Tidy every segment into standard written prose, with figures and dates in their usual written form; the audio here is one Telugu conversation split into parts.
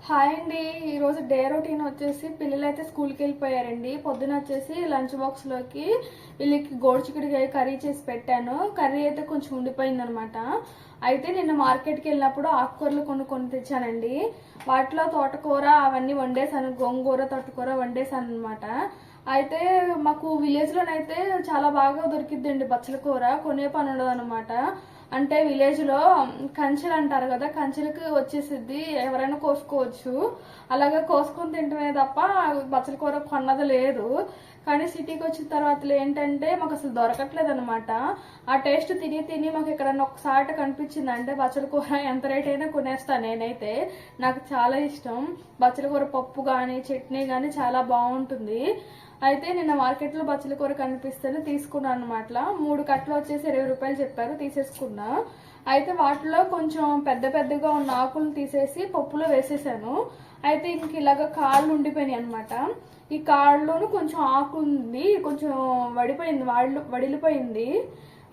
హాయ్ అండి. ఈరోజు డే రొటీన్ వచ్చేసి పిల్లలు అయితే స్కూల్కి వెళ్ళిపోయారండి. పొద్దున వచ్చేసి లంచ్ బాక్స్లోకి వీళ్ళకి గోడుచిక్కుడుకాయ కర్రీ చేసి పెట్టాను. కర్రీ అయితే కొంచెం ఉండిపోయిందనమాట. అయితే నిన్న మార్కెట్కి వెళ్ళినప్పుడు ఆకుకూరలు కొన్ని తెచ్చానండి. వాటిలో తోటకూర అవన్నీ వండేసాను, గోంగూర తోటకూర వండేసాను అనమాట. అయితే మాకు విలేజ్లోనైతే చాలా బాగా దొరికిద్దండి బచ్చల కూర, కొనే పని ఉండదు అనమాట. అంటే విలేజ్లో కంచెలు అంటారు కదా, కంచెలకు వచ్చేసిద్ది, ఎవరైనా కోసుకోవచ్చు. అలాగే కోసుకొని తింటమే తప్ప బచ్చల కూర కొన్నది లేదు. కానీ సిటీకి వచ్చిన తర్వాత ఏంటంటే మాకు అసలు దొరకట్లేదు అనమాట. ఆ టేస్ట్ తిని తిని మాకు ఎక్కడన్నా ఒకసారి కనిపించింది అంటే బచ్చల కూర ఎంత రేట్ అయినా కొనేస్తాను నేనైతే. నాకు చాలా ఇష్టం బచ్చల కూర, పప్పు కానీ చట్నీ కానీ చాలా బాగుంటుంది. అయితే నిన్న మార్కెట్లో బచ్చల కూర కనిపిస్తేనే తీసుకున్నాను అనమాట. 3 కట్టలు వచ్చేసి 20 రూపాయలు చెప్పారు, తీసేసుకున్నా. అయితే వాటిలో కొంచెం పెద్దగా ఉన్న ఆకులు తీసేసి పప్పులో వేసేసాను. అయితే ఇంక ఇలాగ కాళ్ళు ఉండిపోయినాయి అనమాట. ఈ కాళ్ళలోనూ కొంచెం ఆకు ఉంది, కొంచెం వడిలిపోయింది.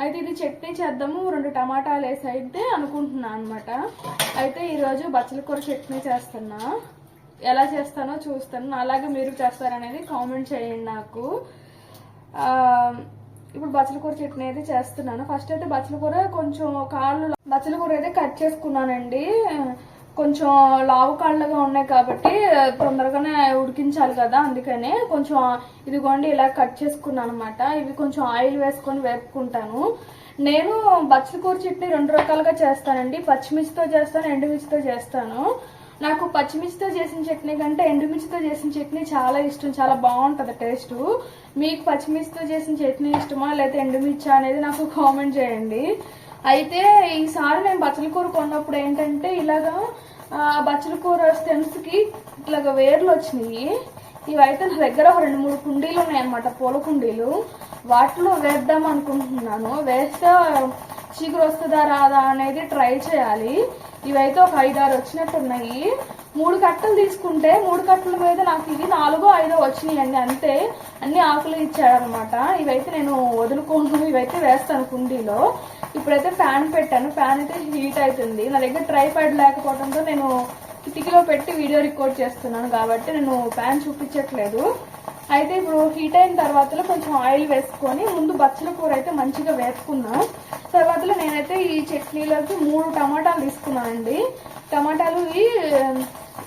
అయితే ఇది చట్నీ చేద్దాము, 2 టమాటాలు వేసి అయితే అనుకుంటున్నా అనమాట. అయితే ఈరోజు బచ్చల కూర చట్నీ చేస్తున్నా. ఎలా చేస్తానో చూస్తాను, అలాగే మీరు చేస్తారనేది కామెంట్ చేయండి నాకు. ఇప్పుడు బచ్చల కూర చట్నీ అయితే చేస్తున్నాను. ఫస్ట్ అయితే బచ్చల కూర అయితే కట్ చేసుకున్నానండి. కొంచెం లావు కాళ్ళగా ఉన్నాయి కాబట్టి తొందరగానే ఉడికించాలి కదా, అందుకనే కొంచెం ఇదిగోండి ఇలా కట్ చేసుకున్నాను అనమాట. ఇవి కొంచెం ఆయిల్ వేసుకొని వేపుకుంటాను. నేను బచ్చల కూర చట్నీ 2 రకాలుగా చేస్తానండి. పచ్చిమిర్చితో చేస్తాను, ఎండుమిర్చితో చేస్తాను. నాకు పచ్చిమిర్చితో చేసిన చట్నీ కంటే ఎండుమిర్చితో చేసిన చట్నీ చాలా ఇష్టం, చాలా బాగుంటుంది టేస్ట్. మీకు పచ్చిమిర్చితో చేసిన చట్నీ ఇష్టమా లేకపోతే ఎండుమిర్చి అనేది నాకు కామెంట్ చేయండి. అయితే ఈసారి నేను బచ్చల కూర కొన్నప్పుడు ఏంటంటే ఇలాగా బచ్చల కూర స్టెమ్స్కి ఇట్లాగా వేర్లు వచ్చినాయి. ఇవైతే నా దగ్గర ఒక 2-3 కుండీలు ఉన్నాయన్నమాట, పూల కుండీలు. వాటిలో వేద్దాం అనుకుంటున్నాను. వేస్తే చిగురు వస్తుందా రాదా అనేది ట్రై చేయాలి. ఇవైతే ఒక 5-6 వచ్చినట్టున్నాయి. 3 కట్టలు తీసుకుంటే 3 కట్టల మీద నాకు ఇవి 4-5 వచ్చినాయండి, అంతే. అన్ని ఆకులు ఇచ్చాడనమాట. ఇవైతే నేను వదులుకోను, ఇవైతే వేస్తాను కుండీలో. ఇప్పుడైతే ఫ్యాన్ పెట్టాను, ఫ్యాన్ అయితే హీట్ అవుతుంది. నా దగ్గర ట్రైపాడ్ లేకపోవడంతో నేను కిటికీలో పెట్టి వీడియో రికార్డ్ చేస్తున్నాను కాబట్టి నేను ఫ్యాన్ చూపించట్లేదు. అయితే ఇప్పుడు హీట్ అయిన తర్వాత కొంచెం ఆయిల్ వేసుకొని ముందు బచ్చల కూర అయితే మంచిగా వేసుకున్నా. తర్వాత నేనైతే ఈ చట్నీలోకి 3 టమాటాలు తీసుకున్నానండి. టమాటాలు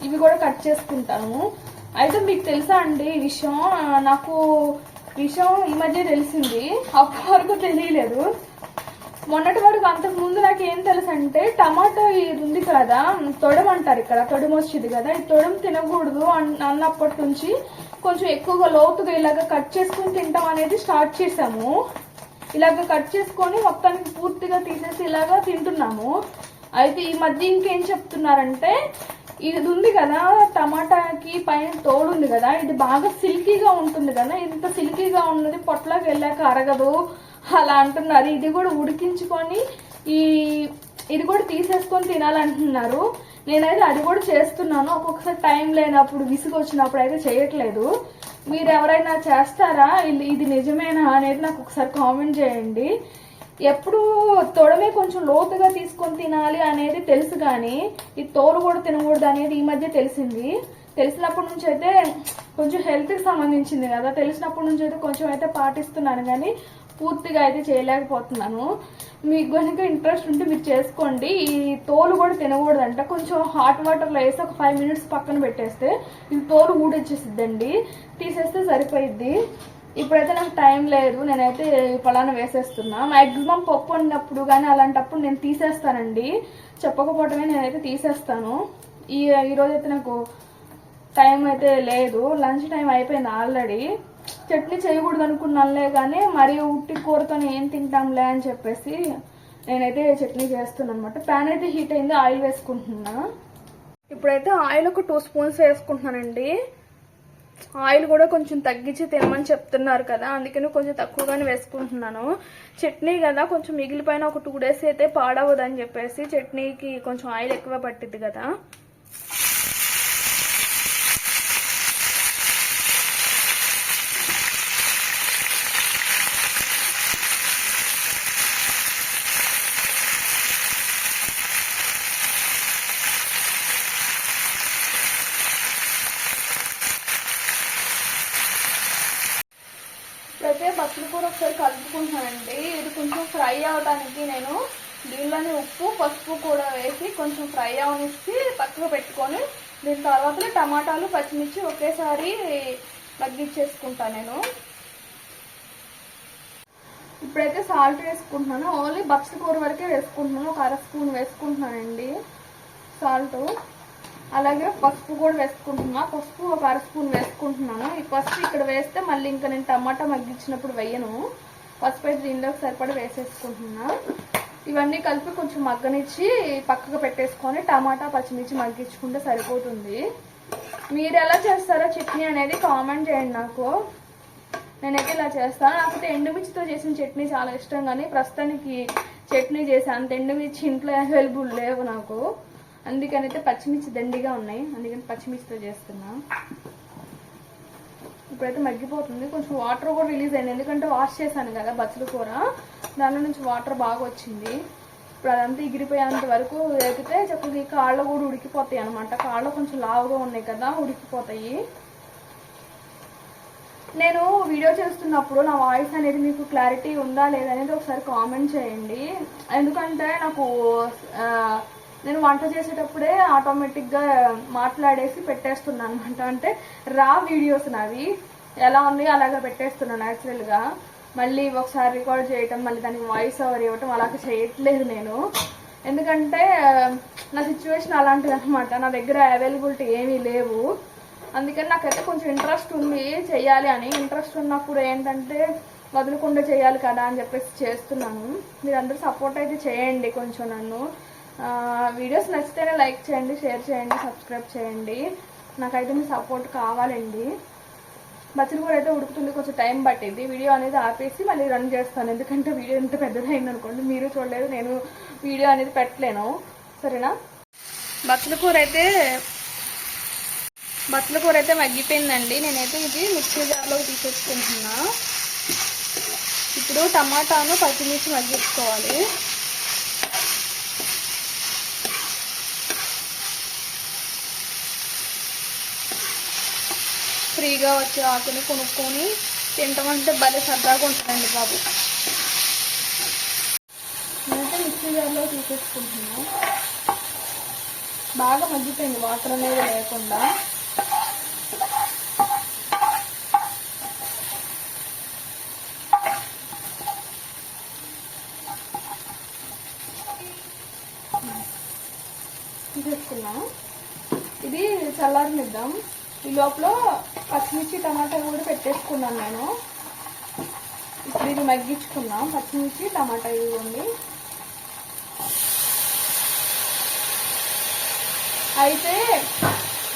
ఇవి కూడా కట్ చేసుకుంటాను. అయితే మీకు తెలుసా అండి ఈ విషయం, నాకు విషయం ఈ మధ్య తెలిసింది, అప్పటి వరకు తెలియలేదు. మొన్నటి వరకు అంతకుముందు నాకు ఏం తెలుసు అంటే టమాటో ఇది ఉంది కదా, తొడం అంటారు ఇక్కడ, తొడం వచ్చింది కదా, ఈ తొడం తినకూడదు అన్నప్పటి నుంచి కొంచెం ఎక్కువగా లోతుగా ఇలాగ కట్ చేసుకుని తింటాం అనేది స్టార్ట్ చేసాము. ఇలాగ కట్ చేసుకొని మొత్తానికి పూర్తిగా తీసేసి ఇలాగా తింటున్నాము. అయితే ఈ మధ్య ఇంకేం చెప్తున్నారంటే ఇది ఉంది కదా, టమాటాకి పైన తోడు ఉంది కదా, ఇది బాగా సిల్కీగా ఉంటుంది కదా, ఇంత సిల్కీగా ఉన్నది పొట్లోకి వెళ్ళాక అరగదు అలా అంటున్నారు. ఇది కూడా ఉడికించుకొని ఇది కూడా తీసేసుకొని తినాలంటున్నారు. నేనైతే అది కూడా చేస్తున్నాను. ఒక్కొక్కసారి టైం లేనప్పుడు, విసుగు వచ్చినప్పుడు అయితే చేయట్లేదు. మీరు ఎవరైనా చేస్తారా, ఇది నిజమేనా అనేది నాకు ఒకసారి కామెంట్ చేయండి. ఎప్పుడు తొడమే కొంచెం లోతుగా తీసుకొని తినాలి అనేది తెలుసు, కానీ ఈ తోలు కూడా తినకూడదు అనేది ఈ మధ్య తెలిసింది. తెలిసినప్పటి నుంచి అయితే కొంచెం హెల్త్కి సంబంధించింది కదా, తెలిసినప్పటి నుంచి అయితే కొంచెం అయితే పాటిస్తున్నాను, కానీ పూర్తిగా అయితే చేయలేకపోతున్నాను. మీకు కనుక ఇంట్రెస్ట్ ఉంటే మీరు చేసుకోండి. ఈ తోలు కూడా తినకూడదంట. కొంచెం హాట్ వాటర్లో వేసి ఒక 5 మినిట్స్ పక్కన పెట్టేస్తే ఇది తోలు ఊడొచ్చేసిద్దండి, తీసేస్తే సరిపోయిద్ది. ఇప్పుడైతే నాకు టైం లేదు, నేనైతే పలానా వేసేస్తున్నా. మ్యాక్సిమం పప్పు వండినప్పుడు కానీ అలాంటప్పుడు నేను తీసేస్తానండి, చెప్పకపోవటమే నేనైతే తీసేస్తాను. ఈరోజు అయితే నాకు టైం అయితే లేదు, లంచ్ టైం అయిపోయింది ఆల్రెడీ. చట్నీ చేయకూడదు అనుకున్నానులే, కానీ మరి ఉట్టి కూరతో ఏం తింటాంలే అని చెప్పేసి నేనైతే చట్నీ చేస్తున్నాను అనమాట. ప్యాన్ అయితే హీట్ అయింది, ఆయిల్ వేసుకుంటున్నా. ఇప్పుడైతే ఆయిల్ ఒక 2 స్పూన్స్ వేసుకుంటున్నానండి. ఆయిల్ కూడా కొంచెం తగ్గించి తినమని చెప్తున్నారు కదా, అందుకని కొంచెం తక్కువగానే వేసుకుంటున్నాను. చట్నీ కదా, కొంచెం మిగిలిపోయిన ఒక 2 డేస్ అయితే పాడవద్దని చెప్పేసి చట్నీకి కొంచెం ఆయిల్ ఎక్కువ పట్టిద్ది కదా. ఇప్పుడైతే బచ్చల కూర ఒకసారి కలుపుకుంటున్నానండి. ఇది కొంచెం ఫ్రై అవడానికి నేను దీనిలోనే ఉప్పు పసుపు కూడా వేసి కొంచెం ఫ్రై అవనిచ్చి పక్కకు పెట్టుకొని దీని తర్వాత టమాటాలు పచ్చిమిర్చి ఒకేసారి మగ్గిచ్చేసుకుంటాను నేను. ఇప్పుడైతే సాల్ట్ వేసుకుంటున్నాను. ఓన్లీ బచ్చల కూర వరకే వేసుకుంటున్నాను. ఒక 1/2 స్పూన్ వేసుకుంటున్నానండి సాల్ట్. అలాగే పసుపు కూడా వేసుకుంటున్నా. పసుపు ఒక 1/2 స్పూన్ వేసుకుంటున్నాను. ఈ పసుపు ఇక్కడ వేస్తే మళ్ళీ ఇంకా నేను టమాటా మగ్గించినప్పుడు వేయను. పసుపు అయితే దీనిలోకి సరిపడా వేసేసుకుంటున్నా. ఇవన్నీ కలిపి కొంచెం మగ్గనిచ్చి పక్కకు పెట్టేసుకొని టమాటా పచ్చిమిర్చి మగ్గించుకుంటే సరిపోతుంది. మీరు ఎలా చేస్తారో చట్నీ అనేది కామెంట్ చేయండి నాకు. నేనైతే ఇలా చేస్తాను. నాకైతే ఎండుమిర్చితో చేసిన చట్నీ చాలా ఇష్టం, కానీ ప్రస్తుతానికి చట్నీ చేసాను అంత ఎండుమిర్చి ఇంట్లో అవైలబుల్ లేవు నాకు. అందుకని అయితే పచ్చిమిర్చి దండిగా ఉన్నాయి, అందుకని పచ్చిమిర్చితో చేస్తున్నా. ఇప్పుడైతే మగ్గిపోతుంది. కొంచెం వాటర్ కూడా రిలీజ్ అయింది, ఎందుకంటే వాష్ చేశాను కదా బచ్చల కూర, దానిలో నుంచి వాటర్ బాగా వచ్చింది. ఇప్పుడు అదంతా ఎగిరిపోయేంత వరకు వేపితే చక్కగా కాళ్ళు కూడా ఉడికిపోతాయి అనమాట. కాళ్ళు కొంచెం లావుగా ఉన్నాయి కదా, ఉడికిపోతాయి. నేను వీడియో చేస్తున్నప్పుడు నా వాయిస్ అనేది మీకు క్లారిటీ ఉందా లేదనేది ఒకసారి కామెంట్ చేయండి. ఎందుకంటే నాకు నేను వంట చేసేటప్పుడే ఆటోమేటిక్గా మాట్లాడేసి పెట్టేస్తున్నాను అనమాట. అంటే రా వీడియోస్ నావి ఎలా ఉన్నాయో అలాగే పెట్టేస్తున్నాను యాక్చువల్గా. మళ్ళీ ఒకసారి రికార్డ్ చేయటం, మళ్ళీ దానికి వాయిస్ ఓవర్ ఇవ్వటం అలాగే చేయట్లేదు నేను. ఎందుకంటే నా సిచ్యువేషన్ అలాంటిది అనమాట. నా దగ్గర అవైలబిలిటీ ఏమీ లేవు. అందుకని నాకైతే కొంచెం ఇంట్రెస్ట్ ఉంది చేయాలి అని. ఇంట్రెస్ట్ ఉన్నప్పుడు ఏంటంటే వదలకుండా చేయాలి కదా అని చెప్పేసి చేస్తున్నాను. మీరందరూ సపోర్ట్ అయితే చేయండి కొంచెం నన్ను. వీడియోస్ నచ్చితేనే లైక్ చేయండి, షేర్ చేయండి, సబ్స్క్రైబ్ చేయండి. నాకైతే మీ సపోర్ట్ కావాలండి. బచ్చల కూర అయితే ఉడుకుతుంది, కొంచెం టైం పట్టింది. వీడియో అనేది ఆపేసి మళ్ళీ రన్ చేస్తాను, ఎందుకంటే వీడియో ఎంత పెద్దదైంది అనుకోండి, మీరు చూడలేదు, నేను వీడియో అనేది పెట్టలేను. సరేనా? బచ్చల కూర అయితే మగ్గిపోయిందండి. నేనైతే ఇది మిక్సీ జార్లోకి తీసేసుకుంటున్నా. ఇప్పుడు టమాటాను పచ్చిమిర్చి మగ్గించుకోవాలి. ఫ్రీగా వచ్చే ఆకుని కొనుక్కొని తింటామంటే భలే సరదాగా ఉంటుందండి బాబు. నేనైతే మిక్సీ జార్లో తీసేసుకుంటున్నా. బాగా మగ్గిపోయింది, వాటర్ అనేది లేకుండా. తీసేసుకున్నాం. ఇది చల్లారనిద్దాం. ఈ లోపల పచ్చిమిర్చి టమాటా కూడా పెట్టేసుకున్నాను నేను. ఇప్పుడు ఇది మగ్గించుకున్నాం. పచ్చిమిర్చి టమాటా ఇవ్వండి. అయితే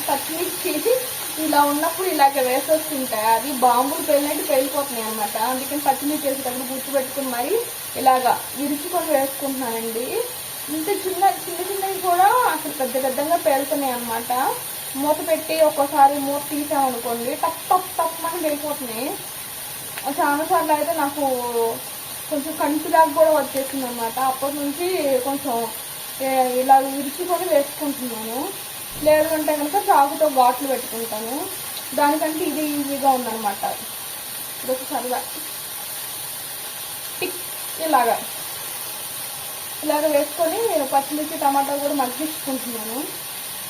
పచ్చిమిర్చి ఇలా ఉన్నప్పుడు ఇలాగ వేసేస్తుంటాయి, అవి బాంబులు పేలినట్టు పేలిపోతున్నాయి అనమాట. అందుకని పచ్చిమిర్చి వేసేటప్పుడు గుర్తు పెట్టుకుని మరి ఇలాగా విరుచుకొని వేసుకుంటున్నానండి. ఇంత చిన్నవి కూడా అసలు పెద్దగా పేలుతున్నాయి అనమాట. మూత పెట్టి ఒక్కోసారి మూత తీసామనుకోండి టప్ టప్ టప్ అని వెళ్ళిపోతున్నాయి. చాలాసార్లు అయితే నాకు కొంచెం కంటిలాగా కూడా వచ్చేసింది అనమాట. అప్పటి నుంచి కొంచెం ఇలా విరుచుకొని వేసుకుంటున్నాను. లేదు అంటే కనుక చాకుతో ఘాట్లు పెట్టుకుంటాను. దానికంటే ఇది ఈజీగా ఉందన్నమాట. ఇదొక సరదా టిక్ ఇలాగ వేసుకొని నేను పచ్చిమిర్చి టమాటా కూడా మగ్గించుకుంటున్నాను.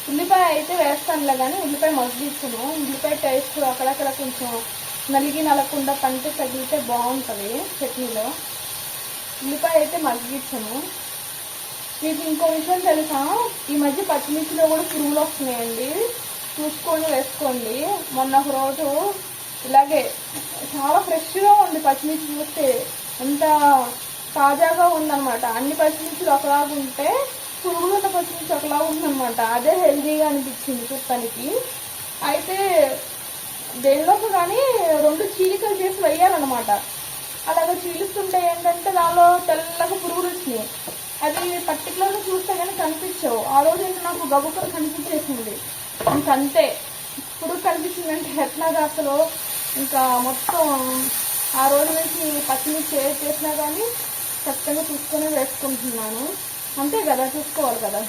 ఉల్లిపాయ అయితే వేస్తానులే, కానీ ఉల్లిపాయ మగ్గించును. ఉల్లిపాయ టేస్ట్ అక్కడక్కడ కొంచెం నలగకుండా పంట తగిలితే బాగుంటుంది చట్నీలో. ఉల్లిపాయ అయితే మగ్గించను. మీకు ఇంకో విషయం తెలుసా, ఈ మధ్య పచ్చిమిర్చిలో కూడా పురుగులు వస్తున్నాయండి, చూసుకొని వేసుకోండి. మొన్న ఒక రోజు ఇలాగే చాలా ఫ్రెష్గా ఉంది పచ్చిమిర్చి, చూస్తే ఎంత తాజాగా ఉందన్నమాట. అన్ని పచ్చిమిర్చిలు ఒకలాగా ఉంటే పురుగులు ఉన్న పచ్చిమిర్చి ఒకలాగా ఉందన్నమాట. అదే హెల్దీగా అనిపించింది చూస్తానికి. అయితే దేనిలోకి కానీ 2 చీలికలు చేసి వేయాలన్నమాట. అలాగ చీలుస్తుంటే ఏంటంటే దానిలో తెల్లగా పురుగులు వచ్చినాయి. అది పర్టికులర్గా చూస్తే కానీ కనిపించవు. ఆ రోజు ఏంటి నాకు గబుక్కలు కనిపించేసింది. ఇంకంతే, పురుగు కనిపించిందంటే ఎట్లాగా అసలు ఇంకా మొత్తం ఆ రోజు నుంచి పచ్చిమిర్చి చేసినా కానీ ఖచ్చితంగా చూసుకొని వేసుకుంటున్నాను. అంతే కదా, చూసుకోవాలి కదా.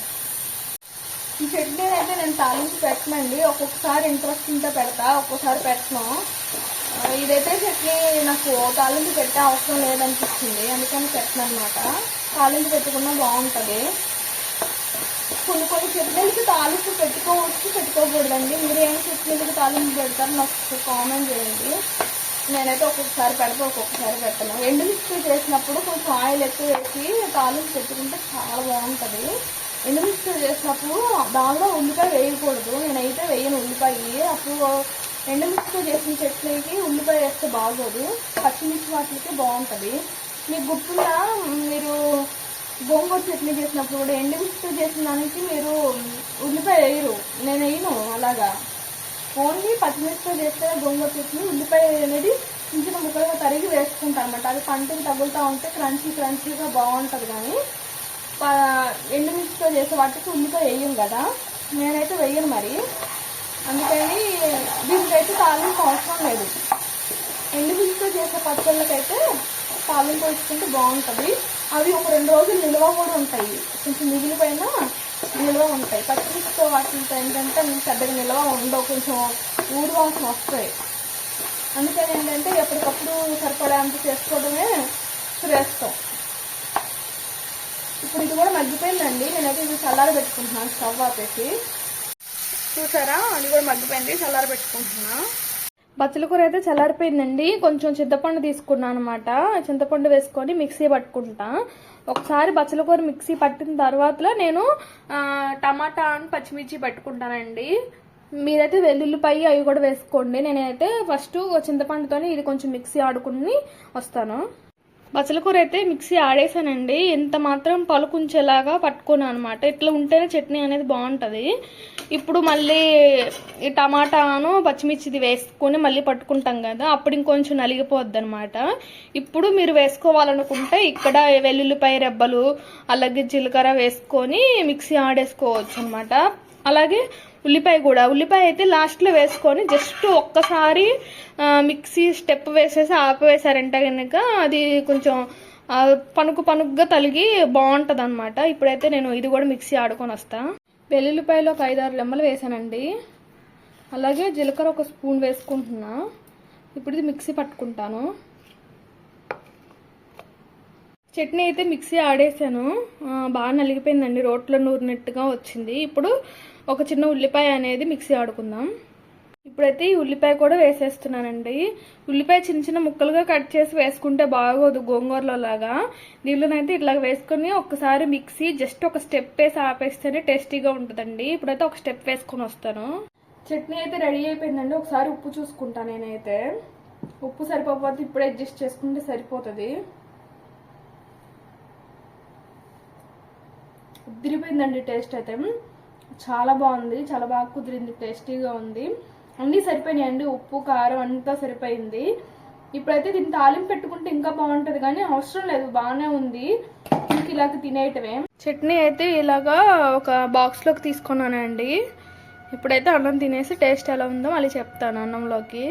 ఈ చట్నీ అయితే నేను తాలించి పెట్టనండి. ఒక్కొక్కసారి ఇంట్రెస్ట్ ఉంటే పెడతా, ఒక్కొక్కసారి పెట్టను. ఇదైతే చట్నీ నాకు తాలింపు పెట్టే అవసరం లేదనిపించింది, అందుకని పెట్టను అనమాట. తాలింపు పెట్టుకున్నా బాగుంటుంది. కొన్ని చట్నీలకి తాలింపు పెట్టుకోవచ్చు, పెట్టుకోకూడదండి. మీరు ఏం చట్నీలకి తాలింపు పెడతారు నాకు కామెంట్ చేయండి. నేనైతే ఒక్కొక్కసారి పెడతా, ఒక్కొక్కసారి పెట్టను. ఎండుమిర్చి చేసినప్పుడు కొంచెం ఆయిల్ ఎక్కువ వేసి తాలింపు పెట్టుకుంటే చాలా బాగుంటుంది. ఎండుమిర్చి చేసినప్పుడు దానిలో ఉల్లిపాయ వేయకూడదు, నేనైతే వేయను ఉల్లిపాయ. అప్పుడు ఎండుమిర్చితో చేసిన చట్నీకి ఉల్లిపాయ వేస్తే బాగోదు, పచ్చిమిర్చి వాటికి బాగుంటుంది. మీకు గుర్తుందా, మీరు గోంగూర చట్నీ చేసినప్పుడు కూడా ఎండుమిర్చితో చేసిన దానికి మీరు ఉల్లిపాయ వేయరు, నేను వేయను అలాగా. ఓన్లీ పచ్చిమిర్చితో చేస్తే గోంగూర చట్నీ ఉల్లిపాయ అనేది చిన్న చిన్న ముక్కలుగా తరిగి వేసుకుంటాను అనమాట. అది పంటకు తగులుతూ ఉంటే క్రంచీగా బాగుంటుంది. కానీ ఎండుమిర్చితో చేసే వాటికి ఉల్లిపాయ వేయం కదా, నేనైతే వేయను మరి. అందుకని దీనికైతే తాలింపు అవసరం లేదు. ఎండుమిర్చితో చేసే పచ్చళ్ళకైతే తాలింపు వేసుకుంటే బాగుంటుంది. అవి ఒక 2 రోజులు నిల్వ కూడా ఉంటాయి, కొంచెం మిగిలిపోయిన నిల్వ ఉంటాయి. పచ్చిమిర్చితో వాటితో ఏంటంటే పెద్దగా నిల్వ ఉండవు, కొంచెం ఊరు వాసన వస్తాయి. అందుకని ఏంటంటే ఎప్పటికప్పుడు సరిపడేంత చేసుకోవడమే శ్రేష్టం. ఇప్పుడు ఇది కూడా మగ్గిపోయిందండి, నేనైతే ఇది చల్లార పెట్టుకుంటున్నాను స్టవ్ ఆపేసి. చూసారా, అది కూడా మగ్గిపోయింది, చల్లార పెట్టుకుంటున్నా. బచ్చల కూర అయితే చల్లారిపోయిందండి. కొంచెం చింతపండు తీసుకున్నాను అనమాట. చింతపండు వేసుకొని మిక్సీ పట్టుకుంటా. ఒకసారి బచ్చల కూర మిక్సీ పట్టిన తర్వాత నేను టమాటా పచ్చిమిర్చి పట్టుకుంటానండి. మీరైతే వెల్లుల్లిపాయ అవి కూడా వేసుకోండి. నేనైతే ఫస్ట్ చింతపండుతో ఇది కొంచెం మిక్సీ ఆడుకుని వస్తాను. బచ్చల కూర అయితే మిక్సీ ఆడేసానండి, ఇంత మాత్రం పలుకుంచేలాగా పట్టుకున్నాను అనమాట. ఇట్లా ఉంటేనే చట్నీ అనేది బాగుంటుంది. ఇప్పుడు మళ్ళీ ఈ టమాటాను పచ్చిమిర్చిది వేసుకొని మళ్ళీ పట్టుకుంటాం కదా, అప్పుడు ఇంకొంచెం నలిగిపోద్ది అనమాట. ఇప్పుడు మీరు వేసుకోవాలనుకుంటే ఇక్కడ వెల్లుల్లిపాయ రెబ్బలు అలాగే జీలకర్ర వేసుకొని మిక్సీ ఆడేసుకోవచ్చు అనమాట. అలాగే ఉల్లిపాయ అయితే లాస్ట్లో వేసుకొని జస్ట్ ఒక్కసారి మిక్సీ స్టెప్ వేసేసి ఆపివేసారంటే కనుక అది కొంచెం పనుకుగా తలిగి బాగుంటుంది అనమాట. ఇప్పుడైతే నేను ఇది కూడా మిక్సీ ఆడుకొని వస్తా. వెల్లుల్లిపాయలో ఒక 5-6 రెమ్మలు వేసానండి. అలాగే జీలకర్ర 1 స్పూన్ వేసుకుంటున్నా. ఇప్పుడు ఇది మిక్సీ పట్టుకుంటాను. చట్నీ అయితే మిక్సీ ఆడేసాను, బాగా నలిగిపోయిందండి, రోట్లో నూరినట్టుగా వచ్చింది. ఇప్పుడు ఒక చిన్న ఉల్లిపాయ అనేది మిక్సీ ఆడుకుందాం. ఇప్పుడైతే ఈ ఉల్లిపాయ కూడా వేసేస్తున్నానండి. ఉల్లిపాయ చిన్న చిన్న ముక్కలుగా కట్ చేసి వేసుకుంటే బాగోదు గోంగూరలో లాగా. దీనిలోనైతే ఇట్లా వేసుకొని ఒక్కసారి మిక్సీ జస్ట్ ఒక స్టెప్ వేసి ఆపేస్తేనే టేస్టీగా ఉంటుందండి. ఇప్పుడైతే ఒక స్టెప్ వేసుకొని వస్తాను. చట్నీ అయితే రెడీ అయిపోయిందండి. ఒకసారి ఉప్పు చూసుకుంటాను. నేనైతే ఉప్పు సరిపోతే ఇప్పుడు అడ్జస్ట్ చేసుకుంటే సరిపోతుంది. ఉదిరిపోయిందండి, టేస్ట్ అయితే చాలా బాగుంది, చాలా బాగా కుదిరింది, టేస్టీగా ఉంది. అన్నీ సరిపోయినాయండి, ఉప్పు కారం అంతా సరిపోయింది. ఇప్పుడైతే దీన్ని తాలింపు పెట్టుకుంటే ఇంకా బాగుంటుంది, కానీ అవసరం లేదు, బాగానే ఉంది. ఇంక ఇలాగ తినేయటమే. చట్నీ అయితే ఇలాగా ఒక బాక్స్లోకి తీసుకున్నానండి. ఇప్పుడైతే అన్నం తినేసి టేస్ట్ ఎలా ఉందో మళ్ళీ చెప్తాను అన్నంలోకి.